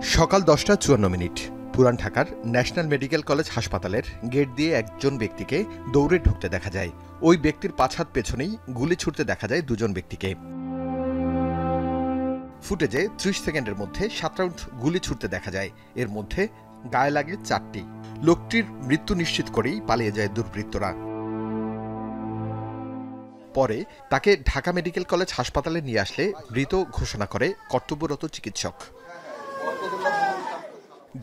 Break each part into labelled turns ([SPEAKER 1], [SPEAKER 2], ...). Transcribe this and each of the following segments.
[SPEAKER 1] সকাল 10:54 পুরান ঢাকার ন্যাশনাল মেডিকেল কলেজ হাসপাতালের গেট দিয়ে একজন ব্যক্তিকে দৌড়ে ঢুকতে দেখা যায়। ওই ব্যক্তির 5 হাত পেছনেই গুলি ছুটতে দেখা যায় দুজন ব্যক্তিকে। ফুটেজে 30 সেকেন্ডের মধ্যে 7 রাউন্ড গুলি ছুটতে দেখা যায়। এর মধ্যে গায়ে লাগে 4টি। লোকটির মৃত্যু নিশ্চিত করেই পালিয়ে যায় দুর্বৃত্তরা। পরে তাকে ঢাকা মেডিকেল কলেজ হাসপাতালে নিয়ে আসলে মৃত ঘোষণা করে কর্তব্যরত চিকিৎসক।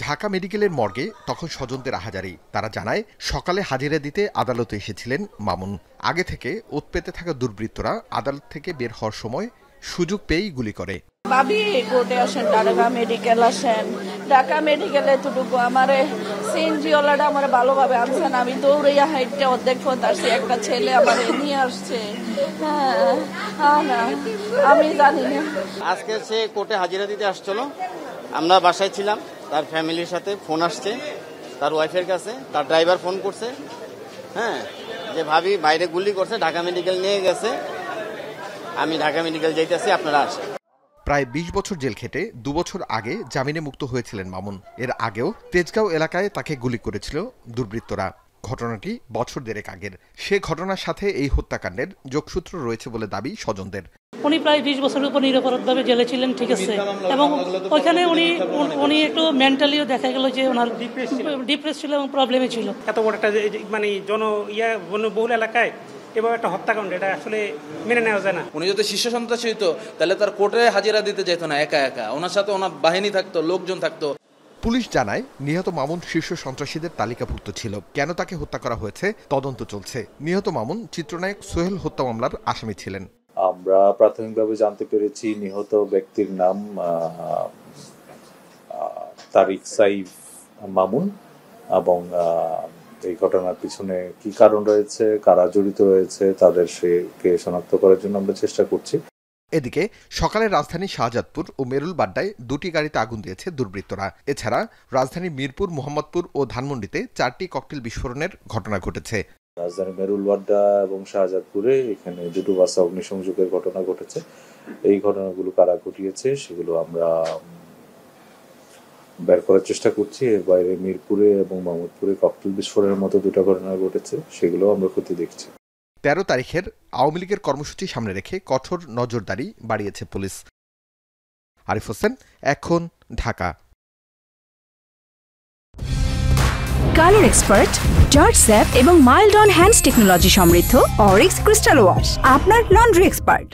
[SPEAKER 1] ঢাকা মেডিকেলের মর্গে তখন স্বজনদের আহাজারি। তারা জানায়, সকালে হাজিরা দিতে আদালতে এসেছিলেন মামুন। আগে থেকে ওত পেতে থাকা দুর্বৃত্তরা আদালত থেকে বের হওয়ার সময় সুযোগ পেয়েই গুলি করে।
[SPEAKER 2] ভাবি কোর্টে আসেন, ঢাকা মেডিকেল আসেন। ঢাকা মেডিকেলে এতটুকু আমার সিএনজিওয়ালাটা আমার ভালোভাবে আনছেন। আমি দৌড়াইয়া হাইটটা অর্ধেক পথ আসছি, একটা ছেলে আমার নিয়ে আসছে। আমি জানি না।
[SPEAKER 3] আজকে সে কোর্টে হাজিরা দিতে আসছিল, আমরা বাসায় ছিলাম। তার ফ্যামিলির সাথে ফোন আসছে তার ওয়াইফের কাছে, তার ড্রাইভার ফোন করছে যে ভাবি বাইরে গুলি করছে, ঢাকা মেডিকেল নিয়ে গেছে, আমি ঢাকা মেডিকেল যাইতেছি, আপনারা আসেন।
[SPEAKER 1] প্রায় 20 বছর জেল খেটে 2 বছর আগে জামিনে মুক্ত হয়েছিলেন মামুন। এর আগেও তেজগাঁও এলাকায় তাকে গুলি করেছিল দুর্বৃত্তরা। ঘটনাটি বছর দেড়েক আগের। সে ঘটনার সাথে এই হত্যাকাণ্ডের যোগসূত্র রয়েছে বলে দাবি স্বজনদের।
[SPEAKER 4] উনি প্রায় 20 বছরের উপর নিরপরাধভাবে জেলে ছিলেন, ঠিক আছে, এবং ওইখানে উনি একটু মেন্টালিও দেখা গেল যে ওনার ডিপ্রেস ছিল এবং প্রবলেমে ছিল।
[SPEAKER 5] এত বড় একটা মানে জনবহুল এলাকায় এবং একটা হত্যাকাণ্ড, এটা আসলে মেনে নেওয়া যায় না।
[SPEAKER 6] উনি যদি শীর্ষ সন্ত্রাসী হইতো তাহলে তার কোর্টে হাজিরা দিতে যেত না একা একা, ওনার সাথে ওনার বাহিনী থাকতো, লোকজন থাকতো।
[SPEAKER 1] পুলিশ জানায়, নিহত মামুন শীর্ষ সন্ত্রাসীদের তালিকাভুক্ত ছিল। কেন তাকে হত্যা করা হয়েছে তদন্ত চলছে। নিহত মামুন চিত্রনায়ক সোহেল হত্যা মামলার আসামি ছিলেন।
[SPEAKER 7] আমরা প্রাথমিকভাবে জানতে পেরেছি নিহত ব্যক্তির নাম তারিক সাইফ মামুন, এবং এই ঘটনার পিছনে কি কারণ রয়েছে, কারা জড়িত রয়েছে, তাদেরকে শনাক্ত করার জন্য আমরা চেষ্টা করছি।
[SPEAKER 1] এদিকে সকালে রাজধানী শাহজাদপুর ও মেরুল বাড্ডায় 2টি গাড়িতে আগুন দিয়েছে দুর্বৃত্তরা। এছাড়া রাজধানীর মিরপুর, মোহাম্মদপুর ও ধানমন্ডিতে 4টি ককটেল বিস্ফোরণের ঘটনা ঘটেছে।
[SPEAKER 7] রাজধানী মেরুল বাড্ডা এবং শাহজাদপুরে এখানে 2টো বাসে অগ্নিসংযোগের ঘটনা ঘটেছে। এই ঘটনাগুলো কারা ঘটিয়েছে সেগুলো আমরা বের করার চেষ্টা করছি। এর বাইরে মিরপুরে এবং মোহাম্মদপুরে ককটেল বিস্ফোরণের মতো 2টা ঘটনা ঘটেছে, সেগুলো আমরা খতিয়ে দেখছি।
[SPEAKER 1] 13 তারিখের আওয়ামী লীগের কর্মসূচি সামনে রেখে কঠোর নজরদারি বাড়িয়েছে পুলিশ। আরিফ হোসেন, এখন, Dhaka.
[SPEAKER 8] Colour expert, George sap এবং মাইল্ড অন হ্যান্ডস টেকনোলজি সমৃদ্ধ অরিক্স ক্রিস্টাল ওয়াশ আপনার লন্ড্রি এক্সপার্ট।